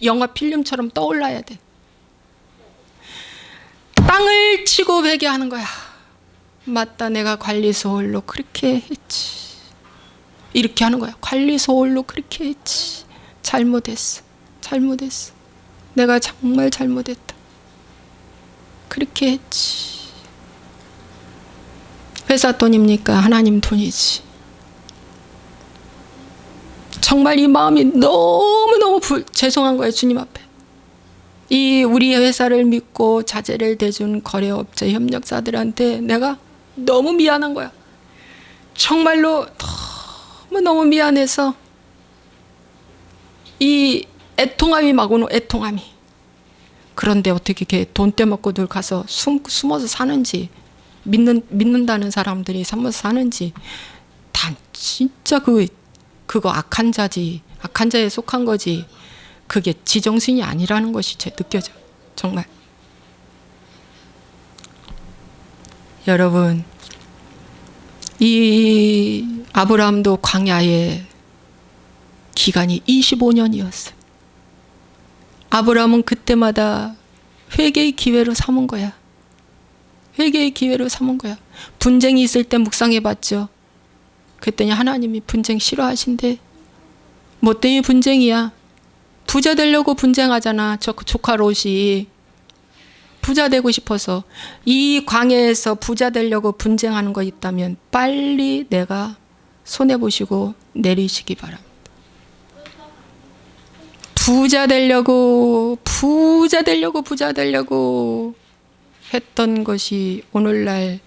영화 필름처럼 떠올라야 돼. 땅을 치고 회개하는 거야. 맞다, 내가 관리소홀로 그렇게 했지. 이렇게 하는 거야. 관리소홀로 그렇게 했지. 잘못했어. 내가 정말 잘못했다. 그렇게 했지. 회사 돈입니까? 하나님 돈이지. 정말 이 마음이 너무너무 죄송한 거예요. 주님 앞에. 이 우리 회사를 믿고 자재를 대준 거래업체 협력사들한테 내가 너무 미안한 거야. 정말로 너무 미안해서 이 애통함이 막 오는 애통함이. 그런데 어떻게 이렇게 돈 떼먹고들 가서 숨어서 사는지 믿는다는 사람들이 숨어서 사는지 단 진짜 그거 악한 자지. 악한 자에 속한 거지. 그게 지정신이 아니라는 것이 느껴져. 정말. 여러분 이 아브라함도 광야의 기간이 25년이었어요. 아브라함은 그때마다 회개의 기회로 삼은 거야. 회개의 기회로 삼은 거야. 분쟁이 있을 때 묵상해봤죠. 그랬더니 하나님이 분쟁 싫어하신대. 뭐 때문에 분쟁이야? 부자 되려고 분쟁하잖아. 저 조카 롯이 부자 되고 싶어서. 이 광야에서 부자 되려고 분쟁하는 거 있다면 빨리 내가 손해보시고 내리시기 바랍니다. 부자 되려고 했던 것이 오늘날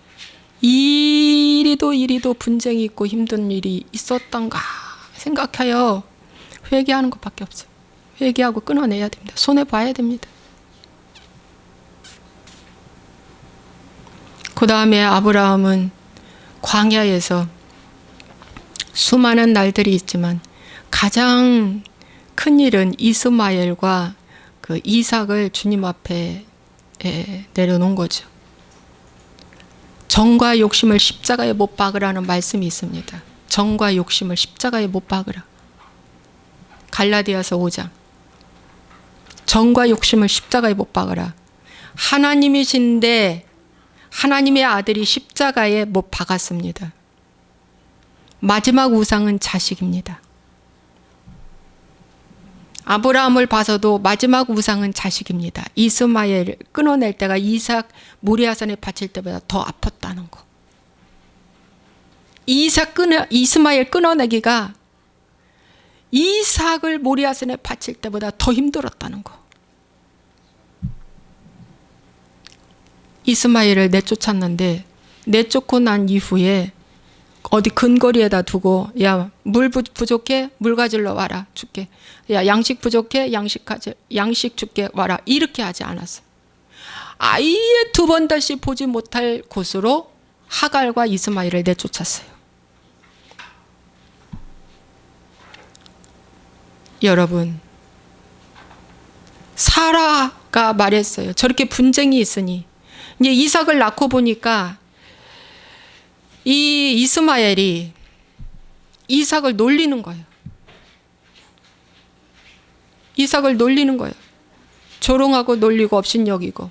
이리도 분쟁이 있고 힘든 일이 있었던가 생각하여 회개하는 것밖에 없어요. 회개하고 끊어내야 됩니다. 손해봐야 됩니다. 그 다음에 아브라함은 광야에서 수많은 날들이 있지만 가장 큰 일은 이스마엘과 그 이삭을 주님 앞에 내려놓은 거죠. 정과 욕심을 십자가에 못 박으라는 말씀이 있습니다. 정과 욕심을 십자가에 못 박으라. 갈라디아서 5장. 정과 욕심을 십자가에 못 박으라. 하나님이신데 하나님의 아들이 십자가에 못 박았습니다. 마지막 우상은 자식입니다. 아브라함을 봐서도 마지막 우상은 자식입니다. 이스마엘 끊어낼 때가 이삭 모리아산에 바칠 때보다 더 아팠다는 거. 이스마엘 끊어내기가 이삭을 모리아산에 바칠 때보다 더 힘들었다는 거. 이스마엘을 내쫓았는데 내쫓고 난 이후에 어디 근거리에다 두고 야, 물 부족해? 물 가지러 와라. 줄게. 야, 양식 부족해? 양식 줄게. 와라. 이렇게 하지 않았어. 아예 두 번 다시 보지 못할 곳으로 하갈과 이스마엘을 내쫓았어요. 여러분, 사라가 말했어요. 저렇게 분쟁이 있으니 이제 이삭을 낳고 보니까 이 이스마엘이 이삭을 놀리는 거예요. 이삭을 놀리는 거예요. 조롱하고 놀리고 업신여기고.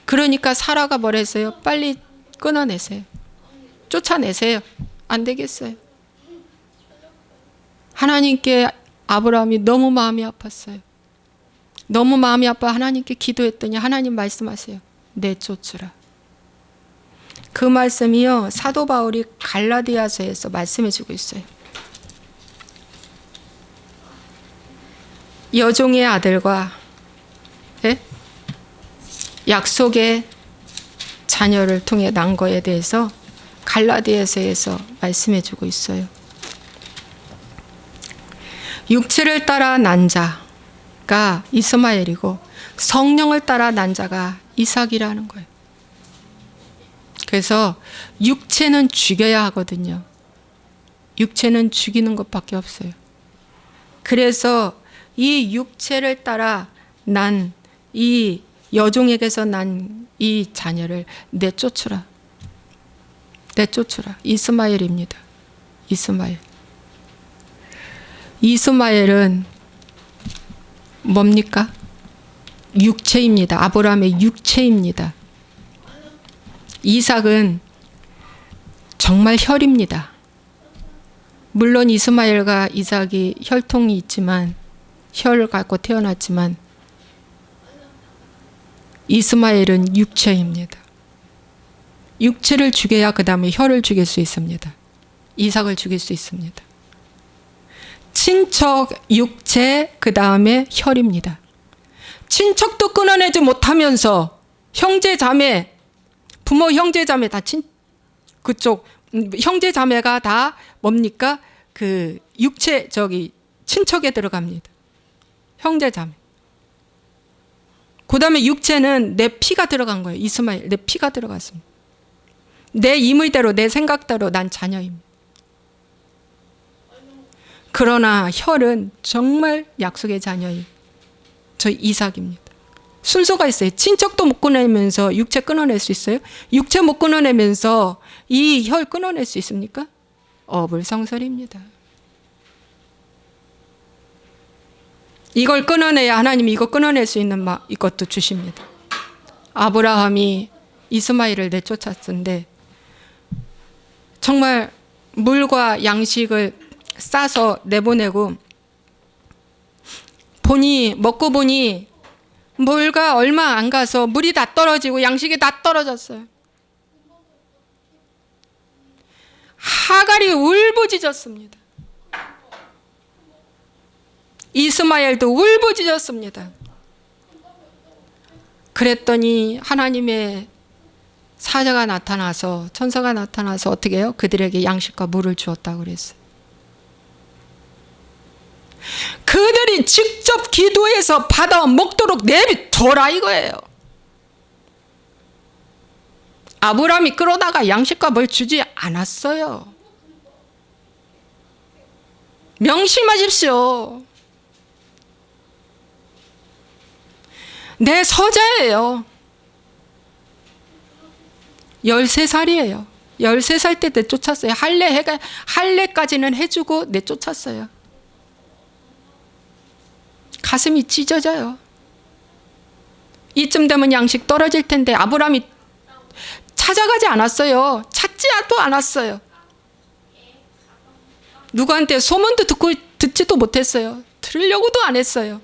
그러니까 사라가 뭐랬어요? 빨리 끊어내세요. 쫓아내세요. 안 되겠어요. 하나님께 아브라함이 너무 마음이 아팠어요. 너무 마음이 아파 하나님께 기도했더니 하나님 말씀하세요. 내쫓으라. 그 말씀이요, 사도 바울이 갈라디아서에서 말씀해 주고 있어요. 여종의 아들과 약속의 자녀를 통해 난 거에 대해서 갈라디아서에서 말씀해 주고 있어요. 육체를 따라 난 자가 이스마엘이고 성령을 따라 난 자가 이삭이라는 거예요. 그래서 육체는 죽여야 하거든요. 육체는 죽이는 것밖에 없어요. 그래서 이 육체를 따라 난 이 여종에게서 난 이 자녀를 내쫓으라. 내쫓으라. 이스마엘입니다. 이스마엘. 이스마엘은 뭡니까? 육체입니다. 아브라함의 육체입니다. 이삭은 정말 혈입니다. 물론 이스마엘과 이삭이 혈통이 있지만, 혈을 갖고 태어났지만 이스마엘은 육체입니다. 육체를 죽여야 그 다음에 혈을 죽일 수 있습니다. 이삭을 죽일 수 있습니다. 친척, 육체, 그 다음에 혈입니다. 친척도 끊어내지 못하면서 형제 자매, 부모 형제 자매 다 그쪽 형제 자매가 다 뭡니까? 그 육체 친척에 들어갑니다. 형제 자매. 그 다음에 육체는 내 피가 들어간 거예요. 이스마엘, 내 피가 들어갔습니다. 내 임의대로, 내 생각대로 난 자녀입니다. 그러나 혈은 정말 약속의 자녀인 저 이삭입니다. 순서가 있어요. 친척도 못 끊어내면서 육체 끊어낼 수 있어요? 육체 못 끊어내면서 이 혈 끊어낼 수 있습니까? 어불성설입니다. 이걸 끊어내야 하나님이 이거 끊어낼 수 있는 이것도 주십니다. 아브라함이 이스마엘을 내쫓았는데 정말 물과 양식을 싸서 내보내고 먹고 보니 물과 얼마 안 가서 물이 다 떨어지고 양식이 다 떨어졌어요. 하갈이 울부짖었습니다. 이스마엘도 울부짖었습니다. 그랬더니 하나님의 사자가 나타나서, 천사가 나타나서 어떻게 해요? 그들에게 양식과 물을 주었다고 그랬어요. 그들이 직접 기도해서 받아 먹도록 내비둬라 이거예요. 아브라함이 끌어다가 양식과 뭘 주지 않았어요. 명심하십시오. 내 서자예요. 13살이에요. 13살 때 내쫓았어요. 할례까지는 해주고 내쫓았어요. 가슴이 찢어져요. 이쯤 되면 양식 떨어질 텐데 아브라함이 찾아가지 않았어요. 찾지도 않았어요. 누구한테 소문도 듣지도 못했어요. 들으려고도 안 했어요.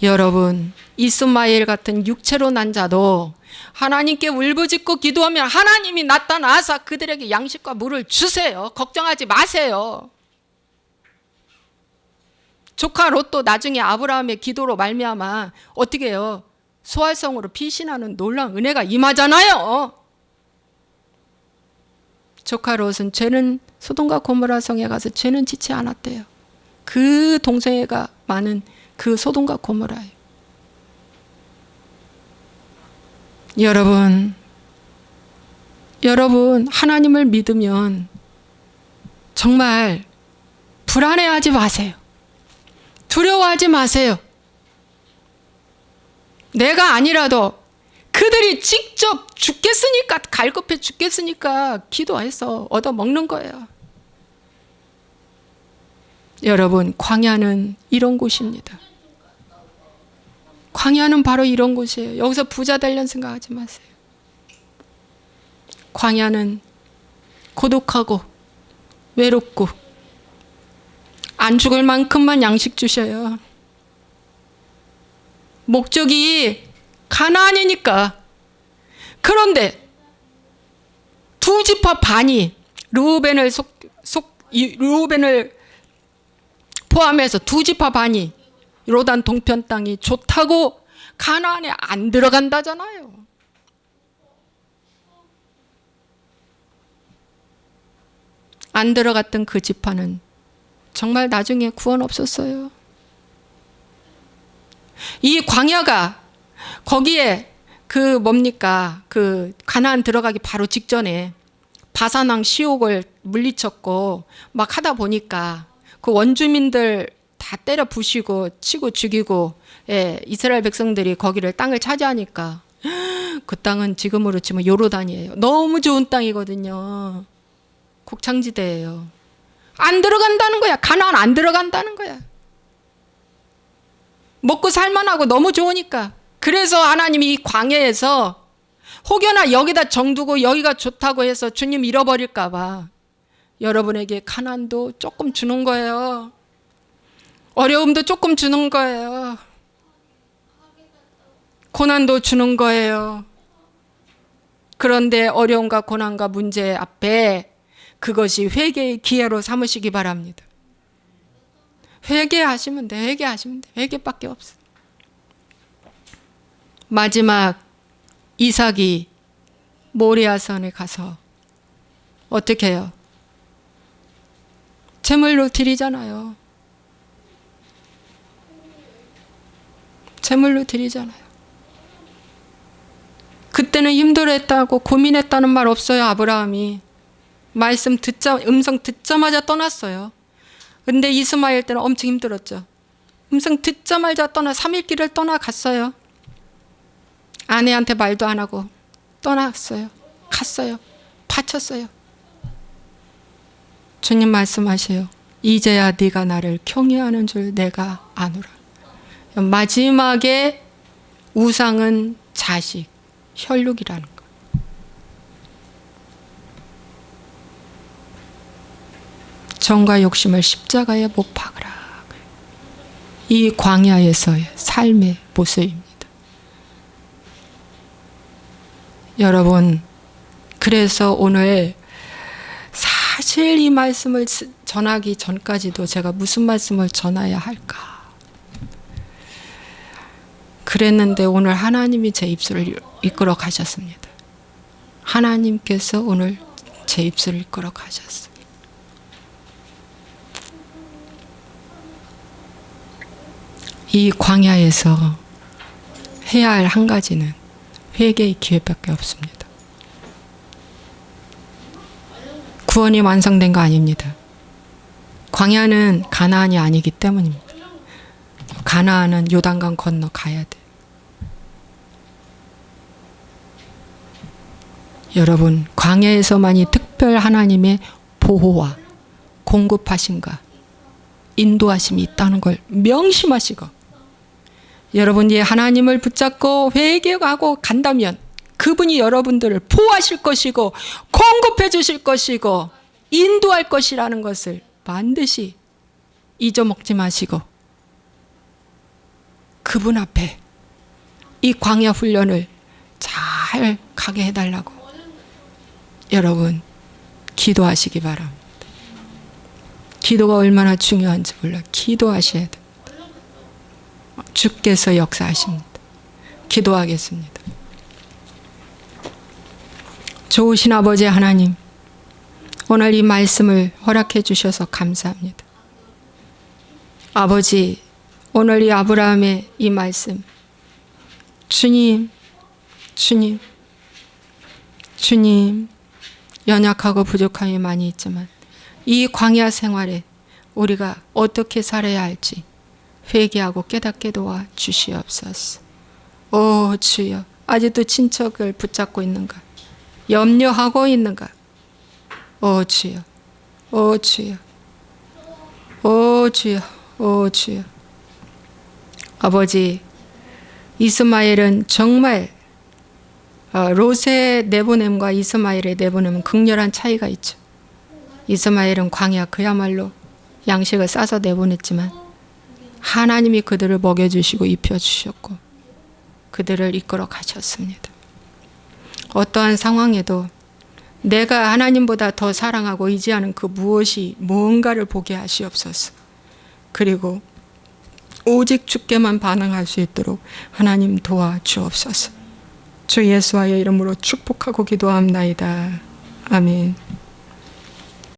여러분, 이스마엘 같은 육체로 난 자도 하나님께 울부짖고 기도하면 하나님이 나타나서 그들에게 양식과 물을 주세요. 걱정하지 마세요. 조카 롯도 나중에 아브라함의 기도로 말미암아 어떻게 해요? 소활성으로 피신하는 놀라운 은혜가 임하잖아요. 조카 롯은 죄는 소돔과 고모라 성에 가서 죄는 짓지 않았대요. 그 동성애가 많은 그 소돔과 고모라예요. 여러분 하나님을 믿으면 정말 불안해하지 마세요. 두려워하지 마세요. 내가 아니라도 그들이 직접 죽겠으니까, 갈급해 죽겠으니까 기도해서 얻어먹는 거예요. 여러분, 광야는 이런 곳입니다. 광야는 바로 이런 곳이에요. 여기서 부자 되려는 생각하지 마세요. 광야는 고독하고 외롭고 안 죽을 만큼만 양식 주셔요. 목적이 가나안이니까. 그런데 두 지파 반이 르우벤을 포함해서 두 지파 반이 요단 동편 땅이 좋다고 가나안에 안 들어간다잖아요. 안 들어갔던 그 지파는 정말 나중에 구원 없었어요. 이 광야가 거기에 그 가나안 들어가기 바로 직전에 바산왕 시옥을 물리쳤고 막 하다 보니까 그 원주민들 다 때려 부시고 치고 죽이고, 이스라엘 백성들이 거기를 땅을 차지하니까 그 땅은 지금으로 치면 요르단이에요. 너무 좋은 땅이거든요. 곡창지대예요. 안 들어간다는 거야. 가나안 안 들어간다는 거야. 먹고 살만하고 너무 좋으니까. 그래서 하나님이 이 광야에서 혹여나 여기다 정두고 여기가 좋다고 해서 주님 잃어버릴까 봐 여러분에게 가난도 조금 주는 거예요. 어려움도 조금 주는 거예요. 고난도 주는 거예요. 그런데 어려움과 고난과 문제 앞에 그것이 회개의 기회로 삼으시기 바랍니다. 회개하시면 돼. 회개하시면 돼. 회개밖에 없어. 마지막 이삭이 모리아산에 가서 어떻게 해요? 제물로 드리잖아요. 제물로 드리잖아요. 그때는 힘들었다고 고민했다는 말 없어요. 아브라함이 음성 듣자마자 떠났어요. 근데 이스마엘 때는 엄청 힘들었죠. 음성 듣자마자 3일 길을 떠나갔어요. 아내한테 말도 안 하고 떠났어요. 갔어요. 바쳤어요. 주님 말씀하세요. 이제야 네가 나를 경외하는 줄 내가 아노라. 마지막에 우상은 자식, 혈육이라는 거. 정과 욕심을 십자가에 못 박으라. 이 광야에서의 삶의 모습입니다. 여러분, 그래서 오늘 사실 이 말씀을 전하기 전까지도 제가 무슨 말씀을 전해야 할까 그랬는데 오늘 하나님이 제 입술을 이끌어 가셨습니다. 하나님께서 오늘 제 입술을 이끌어 가셨어요. 이 광야에서 해야 할 한 가지는 회개의 기회밖에 없습니다. 구원이 완성된 거 아닙니다. 광야는 가나안이 아니기 때문입니다. 가나안은 요단강 건너 가야 돼. 여러분, 광야에서만이 특별 하나님의 보호와 공급하심과 인도하심이 있다는 걸 명심하시고, 여러분이 하나님을 붙잡고 회개하고 간다면 그분이 여러분들을 보호하실 것이고 공급해 주실 것이고 인도할 것이라는 것을 반드시 잊어먹지 마시고 그분 앞에 이 광야 훈련을 잘 가게 해달라고 여러분 기도하시기 바랍니다. 기도가 얼마나 중요한지 몰라. 기도하셔야 됩니다. 주께서 역사하십니다. 기도하겠습니다. 좋으신 아버지 하나님, 오늘 이 말씀을 허락해 주셔서 감사합니다. 아버지, 오늘 이 아브라함의 이 말씀, 주님, 주님, 주님, 연약하고 부족함이 많이 있지만 이 광야 생활에 우리가 어떻게 살아야 할지 회개하고 깨닫게 도와 주시옵소서. 오 주여, 아직도 친척을 붙잡고 있는가? 염려하고 있는가? 오 주여, 오 주여, 오 주여, 오 주여. 아버지, 이스마엘은 정말 롯의 내보냄과 이스마엘의 내보냄은 극렬한 차이가 있죠. 이스마엘은 광야 그야말로 양식을 싸서 내보냈지만 하나님이 그들을 먹여주시고 입혀주셨고 그들을 이끌어 가셨습니다. 어떠한 상황에도 내가 하나님보다 더 사랑하고 의지하는 그 무엇이 무언가를 보게 하시옵소서. 그리고 오직 주께만 반응할 수 있도록 하나님 도와주옵소서. 주 예수와의 이름으로 축복하고 기도합나이다. 아멘.